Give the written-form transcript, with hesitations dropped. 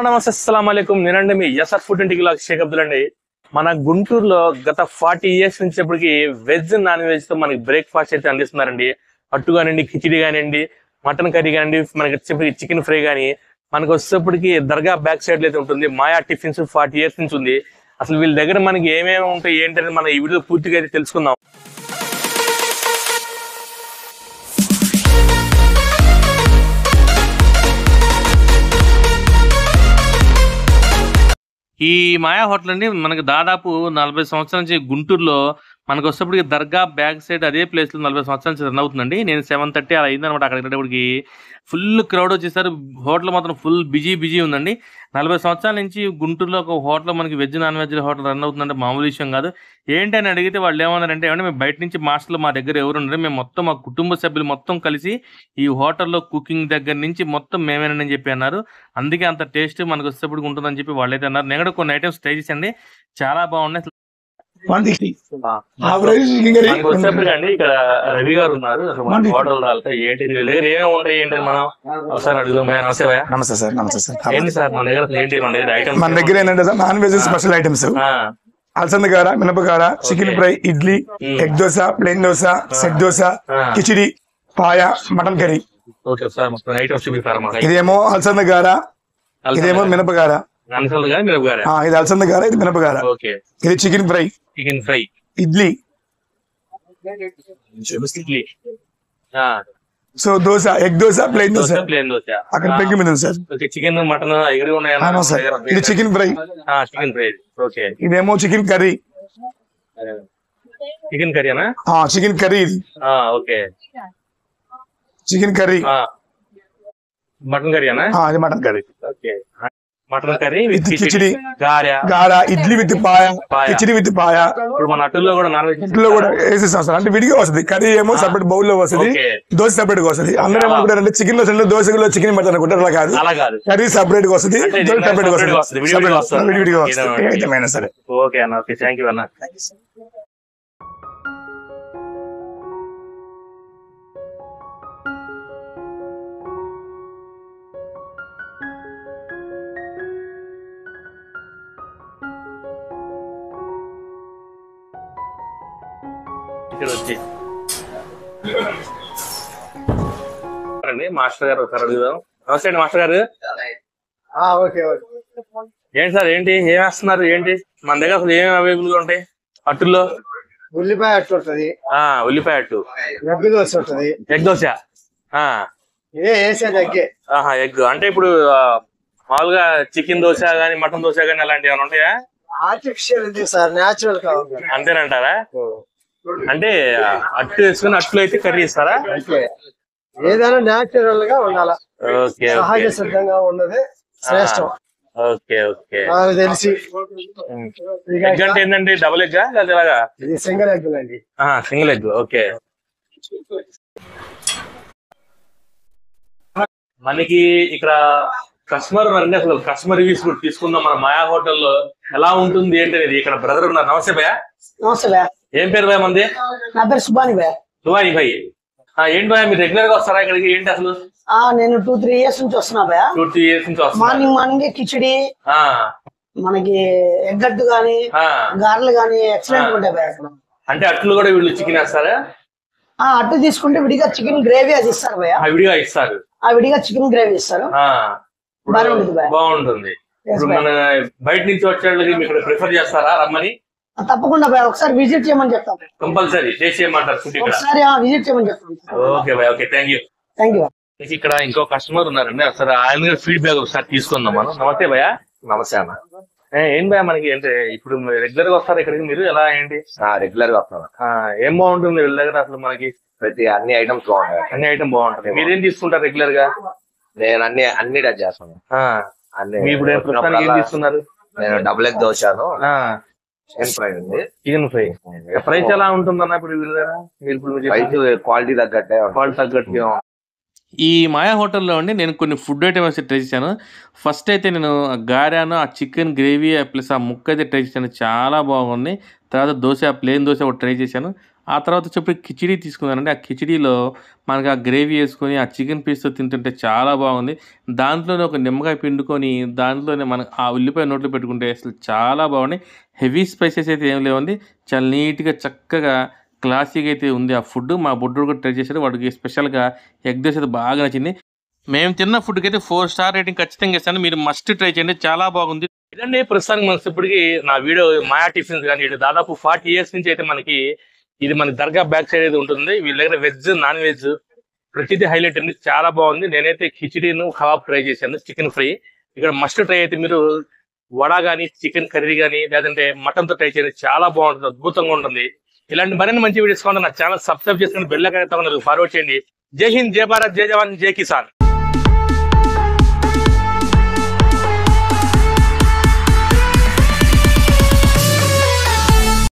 నమస్తే అస్సలాముఅలైకుం నేనండి మీ యసర్ ఫుడ్ ఇంటికి షేక్ అబ్దుల్ అండి. మన గుంటూరులో గత 40 years నుంచి ఇప్పటికి వెజ్ నాన్ వెజ్ తో మనకి బ్రేక్ఫాస్ట్ అయితే అందిస్తున్నారండి. అట్టు కానివ్వండి, కిచిడి కానివ్వండి, మటన్ కర్రీ కానివ్వండి, మనకి చికెన్ ఫ్రై కానీ మనకు వచ్చేప్పటికి దర్గా బ్యాక్ సైడ్ అయితే ఉంటుంది. మాయా టిఫిన్స్ 40 years నుంచి ఉంది. అసలు వీళ్ళ దగ్గర మనకి ఏమేమి ఉంటాయి ఏంటంటే మనం ఈ వీడియో పూర్తిగా అయితే తెలుసుకుందాం. ఈ మాయా హోటల్ అండి మనకి దాదాపు 40 సంవత్సరాల నుంచి గుంటూరులో మనకు వచ్చేప్పటికి దర్గా బ్యాక్ సైడ్ అదే ప్లేస్ లో 40 సంవత్సరాల నుంచి రన్ అవుతుందండి. నేను 7:30 అలా అయిందనమాట. అక్కడికి వెళ్ళేప్పటికి ఫుల్ క్రౌడ్ వచ్చేసారు. హోటల్ మాత్రం ఫుల్ బిజీ ఉందండి. 40 సంవత్సరాల నుంచి గుంటూరులో ఒక హోటల్ మనకి veg non veg hotel run అవుతుందంటే మామూలు విషయం కాదు. ఏంటని అడిగితే వాళ్ళు ఏమన్నారంటే, ఏమంటే మేము బయట నుంచి మాస్టర్లు మా దగ్గర ఎవరు ఉండరు, మేము మొత్తం మా కుటుంబ సభ్యులు మొత్తం కలిసి ఈ హోటల్లో కుకింగ్ దగ్గర నుంచి మొత్తం మేమేనని చెప్పి అన్నారు. అందుకే అంత టేస్ట్ మనకు వచ్చేప్పటికి ఉంటుందని చెప్పి వాళ్ళైతే అన్నారు. నేను కూడా కొన్ని ఐటమ్స్ ట్రై చేసండి, చాలా బాగున్నాయి. ఇక్కడ రవి గారు ఉన్నారు. హోటల్ ఏంటి ఏమేమి ఉంటాయి ఏంటి మనం ఒకసారి అడుగుదాం. నమస్తే సార్. నమస్తే సార్. ఏంటి సార్ మన దగ్గర ఏంటి మన దగ్గర ఏంటంటే sir non veg special items అలసందగార, మినపగార, chicken fry, idli, egg dosa, plain dosa, set dosa, khichdi, paya, mutton curry. ఇదేమో అలసందగార, ఇదేమో మినపగార. ఇది అలసందగార, ఇది మినపగార. ఇది chicken fry, idli, so dosa, egg dosa, plain dosa. అక్కడ పెంకి మీద సార్ చికెన్ మటన్ ఇది చికెన్ ఫ్రై. ఇదేమో చికెన్ కర్రీ. చికెన్ కర్రీనా? Chicken curry. ఇది చికెన్ కర్రీ. మటన్ కర్రీనా? అది mutton curry. Mutton curry with khichdi, Gara, idli with paya, khichdi with paya. ఇప్పుడు మన అట్టులో కూడా నాన్ వెజ్ ఇంట్లో కూడా వేసేస్తాం సార్. అంటే విడిగా వస్తుంది. కర్రీ ఏమో సపరేట్ బౌల్ లో వస్తుంది, దోశ సపరేట్ గా వస్తుంది. అందరూ ఏమనుకుంటారంటే చికెన్ లో దోశలో చికెన్ పెడతారు అనుకుంటారు. అలా కాదు, కర్రీ సపరేట్ గా వస్తుంది, దోశ సపరేట్ గా వస్తుంది, విడిగా వస్తుంది. ఏమైనా సరే. ఓకే అన్న, ఓకే, థ్యాంక్ యూ అన్న. మాస్టర్ గారు ఒకసారి అడుగుదాం. నమస్తే అండి మాస్టర్ గారు. ఏంటి సార్, ఏంటి ఏం వేస్తున్నారు? ఏంటి మన దగ్గర అసలు ఏమేమి అవైలబుల్ గా ఉంటాయి అట్టుల్లో? ఉల్లిపాయ అట్టు ఉంటుంది, ఉల్లిపాయ అట్టు, ఎగ్ దోశ ఉంటుంది, ఎగ్ దోశ, ఎగ్ అంటే ఇప్పుడు మామూలుగా చికెన్ దోశ గానీ మటన్ దోశ గానీ అలాంటివి ఏమైనా ఉంటాయా? ఆర్టిఫిషియల్ ఉంది సార్, న్యాచురల్ కావాలి అంతేనంటారా? అంటే అట్టు వేసుకుని అట్లు అయితే కర్రీ ఇస్తారా? ఏదైనా న్యాచురల్ గా ఉండాలా, సహజ సిద్ధంగా ఉన్నది శ్రేష్టం. నాకు తెలిసి ఎగ్ అంటే ఏంటంటే డబుల్ ఎగ్ లేదా ఇది సింగిల్ ఎగ్ అండి? Single egg. ఓకే, మనకి ఇక్కడ కస్టమర్ ఉన్నారండి. అసలు కస్టమర్ రివ్యూస్ కూడా తీసుకుందాం. మన మాయా హోటల్లో ఎలా ఉంటుంది ఏంటి అనేది. ఇక్కడ బ్రదర్ ఉన్నారు. నమస్తే భయ్యా. నమస్తే భయ్యా. ఏం పేరు భయ్యా మంది? నా పేరు సుబాని భయ్యా. సుబాని భయ్. ఏంటి భయ్యా మీరు రెగ్యులర్ గా వస్తారా ఇక్కడికి? ఏంటి అసలు? నేను 2-3 years నుంచి వస్తున్నా భయ్యా. 2-3 years నుంచి వస్తున్నా. మార్నింగ్ కిచిడి, మనకి ఎగ్గట్టు గానీ గారెలు గానీ ఎక్సలెంట్ ఉంటాయి భయ్యా. అంటే అట్లు కూడా వీళ్ళు చికెన్ వేస్తారా? అట్టు తీసుకుంటే విడిగా చికెన్ గ్రేవీ అది ఇస్తారు భయ్యా. విడిగా ఇస్తారు. విడిగా చికెన్ గ్రేవీ ఇస్తారు, బాగుంటుంది. ఇప్పుడు మన బయట నుంచి వచ్చే వాళ్ళకి మీరు ప్రిఫర్ చేస్తారా రమ్మని? తప్పకుండా భయ్యా, ఒకసారి విజిట్ చేయమని చెప్తాం. కంపల్సరీ టేస్ట్ చేయమంటారు ఫుడ్ ఇక్కడ? ఒకసారి విజిట్ చేయమని చెప్తాం. ఓకే భయ్యా, ఓకే, థ్యాంక్ యూ. ఇక్కడ ఇంకో కస్టమర్ ఉన్నారండి. ఒకసారి ఆయన ఫీడ్బ్యాక్ ఒకసారి తీసుకుందాం మనం. నమస్తే భయ్యా. నమస్తే అన్న. ఏం భయ్యా మనకి అంటే ఇప్పుడు రెగ్యులర్ గా వస్తారు ఇక్కడికి మీరు? ఎలా ఏంటి? రెగ్యులర్ గా వస్తాను. ఏం బాగుంటుంది వీళ్ళ దగ్గర అసలు? మనకి అన్ని ఐటమ్స్ బాగుంటాయి. అన్ని ఐటమ్ బాగుంటుంది. మీరేం తీసుకుంటారు రెగ్యులర్ గా? నేను అన్ని టచ్ చేస్తాను. ఇప్పుడు ఏం తీసుకున్నారు? నేను డబుల్ ఎగ్ దోశాను, చికెన్ ఫ్రై ఉంది. చికెన్ ఫ్రై ప్రైస్ ఎలా ఉంటుందన్న? ఇప్పుడు క్వాలిటీ తగ్గట్టే. ఈ మాయా హోటల్లో అండి నేను కొన్ని ఫుడ్ ఐటమ్స్ ట్రై చేశాను. ఫస్ట్ అయితే నేను గారెను, ఆ చికెన్ గ్రేవీ ప్లస్ ఆ ముక్క అయితే ట్రై చేశాను, చాలా బాగుంది. తర్వాత దోశ, ప్లెయిన్ దోశ ఒకటి ట్రై చేశాను. ఆ తర్వాత వచ్చేప్పుడు కిచిడీ తీసుకున్నానండి. ఆ కిచిడీలో మనకు ఆ గ్రేవీ వేసుకొని ఆ చికెన్ పీస్తో తింటుంటే చాలా బాగుంది. దాంట్లోనే ఒక నిమ్మకాయ పిండుకొని దాంట్లోనే మనం ఆ ఉల్లిపాయ నోట్లో పెట్టుకుంటే అసలు చాలా బాగున్నాయి. హెవీ స్పైసెస్ అయితే ఏం లేవండి. చాలా నీట్గా చక్కగా క్లాసీగా అయితే ఉంది ఆ ఫుడ్. మా బుడ్డోడు కూడా ట్రై చేశాడు. వాడికి స్పెషల్గా ఎగ్ దోశ అయితే బాగా నచ్చింది. మేము తిన్న ఫుడ్కి అయితే 4 స్టార్ రేటింగ్ ఖచ్చితంగా ఇస్తాను. మీరు మస్ట్ ట్రై చేయండి, చాలా బాగుంది. ఇదండి ప్రస్తుతానికి మనకి ఇప్పటికి నా వీడియో మాయా టిఫిన్స్ కానీ ఇది దాదాపు 40 years నుంచి అయితే మనకి ఇది మన దర్గా బ్యాక్ సైడ్ అయితే ఉంటుంది. వీళ్ళ దగ్గర వెజ్ నాన్ వెజ్ ప్రతిదీ హైలైట్ అండి, చాలా బాగుంది. నేనైతే కిచిడీను కబాబ్ ట్రై చేశాను, చికెన్ ఫ్రై. ఇక్కడ మస్ట్ ట్రై అయితే మీరు వడ కానీ చికెన్ కర్రీ కానీ లేదంటే మటన్ తో ట్రై చేయండి, చాలా బాగుంటుంది, అద్భుతంగా ఉంటుంది. ఇలాంటి మరిన్ని మంచి వీడియోస్ కావాలి నా ఛానల్ సబ్స్క్రైబ్ చేసుకుని బెల్ ఐకాన్ ఫార్వర్డ్ చేయండి. జై హింద్, జై భారత్, జై జవాన్, జై కిసాన్.